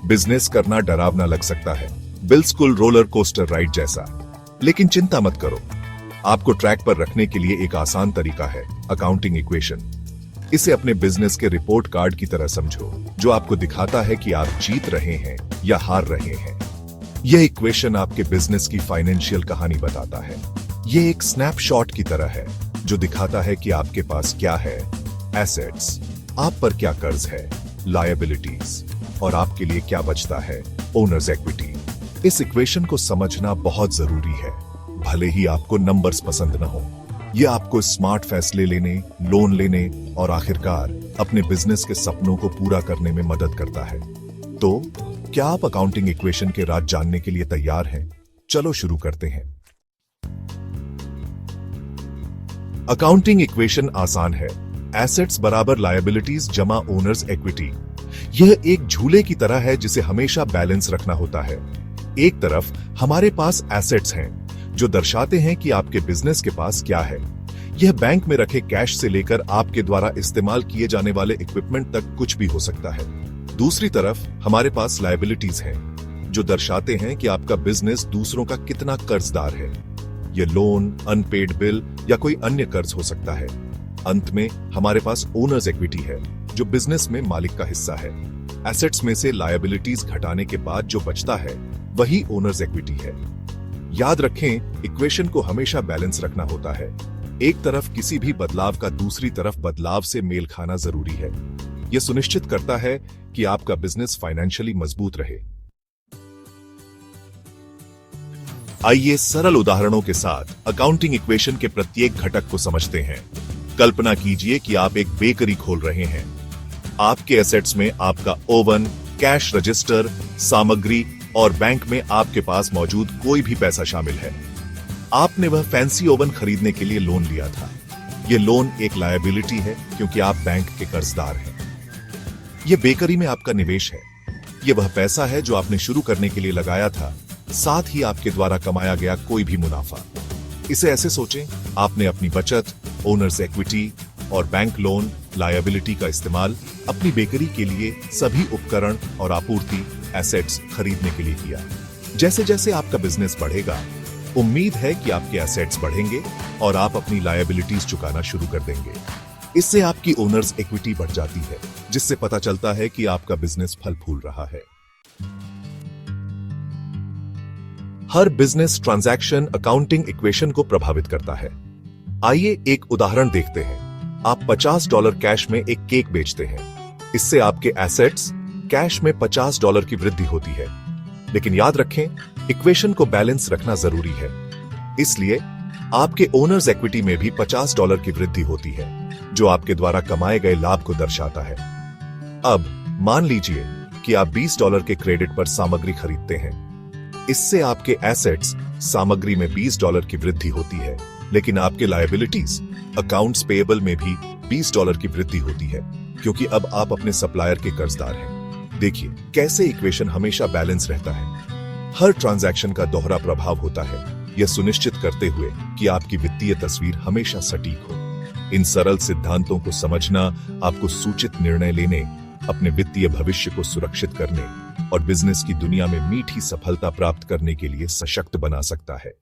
Business करना डरावना लग सकता है, बिल्कुल रोलर कोस्टर राइड जैसा। लेकिन चिंता मत करो, आपको ट्रैक पर रखने के लिए एक आसान तरीका है, अकाउंटिंग इक्वेशन। इसे अपने बिजनेस के रिपोर्ट कार्ड की तरह समझो, जो आपको दिखाता है कि आप जीत रहे हैं या हार रहे हैं। यह इक्वेशन आपके बिजनेस की फाइनेंशियल कहानी बताता है। यह एक स्नैपशॉट की तरह है, जो दिखाता है कि आपके पास क्या है, एसेट्स, आप पर क्या कर्ज है, लायबिलिटीज, और आपके लिए क्या बचता है, ओनर्स इक्विटी। इस इक्वेशन को समझना बहुत जरूरी है, भले ही आपको नंबर्स पसंद न हो। यह आपको स्मार्ट फैसले लेने, लोन लेने और आखिरकार अपने बिजनेस के सपनों को पूरा करने में मदद करता है। तो क्या आप अकाउंटिंग इक्वेशन के राज जानने के लिए तैयार हैं? चलो शुरू करते हैं। अकाउंटिंग इक्वेशन आसान है, एसेट्स बराबर लायबिलिटीज जमा ओनर्स इक्विटी। यह एक झूले की तरह है जिसे हमेशा बैलेंस रखना होता है। एक तरफ हमारे पास एसेट्स हैं, जो दर्शाते हैं कि आपके बिजनेस के पास क्या है। यह बैंक में रखे कैश से लेकर आपके द्वारा इस्तेमाल किए जाने वाले इक्विपमेंट तक कुछ भी हो सकता है। दूसरी तरफ हमारे पास लायबिलिटीज हैं, जो दर्शाते हैं कि आपका बिजनेस दूसरों का कितना कर्जदार है। यह लोन, अनपेड बिल या कोई अन्य कर्ज हो सकता है। अंत में हमारे पास ओनर्स इक्विटी है, जो बिजनेस में मालिक का हिस्सा है। एसेट्स में से लायबिलिटीज घटाने के बाद जो बचता है, वही ओनर्स इक्विटी है। याद रखें, इक्वेशन को हमेशा बैलेंस रखना होता है। एक तरफ किसी भी बदलाव का दूसरी तरफ बदलाव से मेल खाना जरूरी है। यह सुनिश्चित करता है कि आपका बिजनेस फाइनेंशियली मजबूत रहे। आइए सरल उदाहरणों के साथ अकाउंटिंग इक्वेशन के प्रत्येक घटक को समझते हैं। कल्पना कीजिए कि आप एक बेकरी खोल रहे हैं। आपके एसेट्स में आपका ओवन, कैश रजिस्टर, सामग्री और बैंक में आपके पास मौजूद कोई भी पैसा शामिल है। आपने वह फैंसी ओवन खरीदने के लिए लोन लिया था। यह लोन एक लायबिलिटी है, क्योंकि आप बैंक के कर्जदार हैं। यह बेकरी में आपका निवेश है। यह वह पैसा है जो आपने शुरू करने के लिए लगाया था, साथ ही आपके द्वारा कमाया गया कोई भी मुनाफा। इसे ऐसे सोचें, आपने अपनी बचत, ओनर्स इक्विटी और बैंक लोन लायबिलिटी का इस्तेमाल अपनी बेकरी के लिए सभी उपकरण और आपूर्ति एसेट्स खरीदने के लिए किया। जैसे जैसे आपका बिजनेस बढ़ेगा, उम्मीद है कि आपके एसेट्स बढ़ेंगे और आप अपनी लायबिलिटीज चुकाना शुरू कर देंगे। इससे आपकी ओनर्स इक्विटी बढ़ जाती है, जिससे पता चलता है कि आपका बिजनेस फल फूल रहा है। हर बिजनेस ट्रांजैक्शन अकाउंटिंग इक्वेशन को प्रभावित करता है। आइए एक उदाहरण देखते हैं। आप $50 कैश में एक केक बेचते हैं। इससे आपके एसेट्स कैश में $50 की वृद्धि होती है। लेकिन याद रखें, इक्वेशन को बैलेंस रखना जरूरी है। इसलिए आपके ओनर्स इक्विटी में भी $50 की वृद्धि होती है, जो आपके द्वारा कमाए गए लाभ को दर्शाता है। अब मान लीजिए कि आप $20 के क्रेडिट पर सामग्री खरीदते हैं। इससे आपके एसेट्स सामग्री में $20 की वृद्धि होती है, लेकिन आपके लायबिलिटीज अकाउंट्स पेएबल में भी $20 की वृद्धि होती है, क्योंकि अब आप अपने सप्लायर के कर्जदार हैं। देखिए कैसे इक्वेशन हमेशा बैलेंस रहता है। हर ट्रांजैक्शन का दोहरा प्रभाव होता है, यह सुनिश्चित करते हुए कि आपकी वित्तीय तस्वीर हमेशा सटीक हो। इन सरल सिद्धांतों को समझना आपको सूचित निर्णय लेने, अपने वित्तीय भविष्य को सुरक्षित करने और बिजनेस की दुनिया में मीठी सफलता प्राप्त करने के लिए सशक्त बना सकता है।